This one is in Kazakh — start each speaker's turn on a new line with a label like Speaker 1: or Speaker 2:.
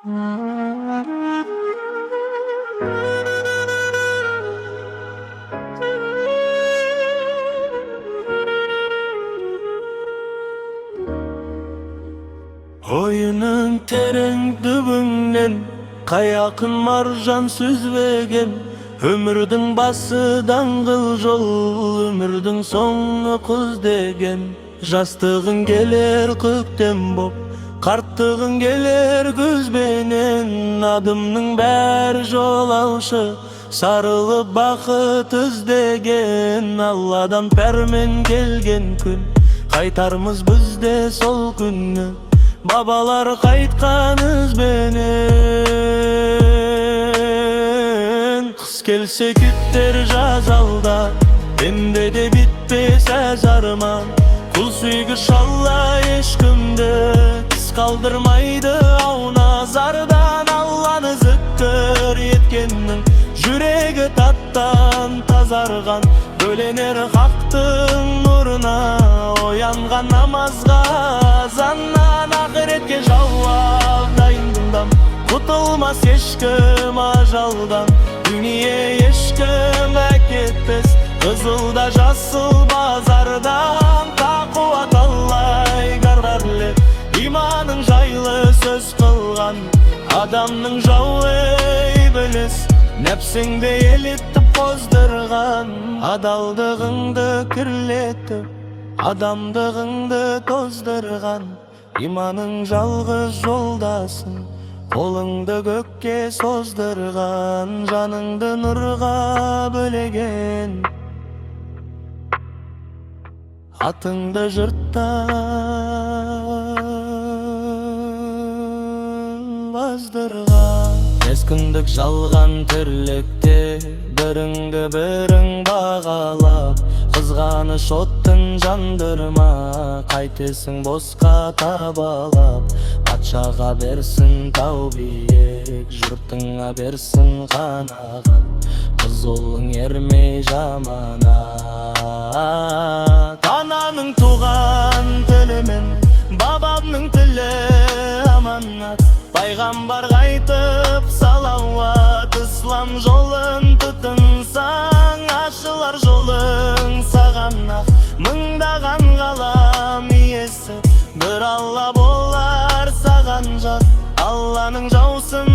Speaker 1: Oyunun tereң dübüңнен каякын маржан сүзбеген. Өмүрдүн басы даңгыл жол, өмүрдүн соңу кыз деген. Жастыгың келер көктем боп, карттыгың келер күз менен. Адымның бәр жол алшы, сарылып бакыт издеген. Алладан пәрмен келген күн, кайтармыз биз де сол күннү. Бабалар кайткан избенен. Кыз келсе күттер жазалда, эмде де битпес әз арман. Кул сүйгүш Алла эчкимди кыз калдырмайды ау назардан. Алланы зикир эткеннин жүрегі таттан тазарган. Бөленер хактын нуруна, оянган намазга азаннан. Ахиретке жауап дайындам, кутулмас эчким ажалдан. Дүние эчким әкетпес, кызыл да жасыл базардан. Такуат Аллай гаргарлы, иманың жайлы сөз кылган. Адамның жауы ибилис, нәпсиңди элитип поздырган. Адалдыгыңды кирлетип, адамдыгыңды тоздырган. Иманың жалгыз жолдасың, колуңду көккө создырган. Жаныңды нурга бөлеген, атыңды жырттан баздырган. Эскиндик жалган тирликте бириңди бириң багалап. Кызганыч оттун жандырма, кайтесиң боска табалап. Патшага берсин тау бийик, журтуңа берсин канагат. Кыз улуң эрмей жаманат. Ананын туган тили мен бабамның тили аманат. Пайгамбар кайтып салават, ислам жолун тутунсаң ачылар жолуң саган ак. Мыңдаган калам ийеси бир Алла болар саган жат. Алланын жаусун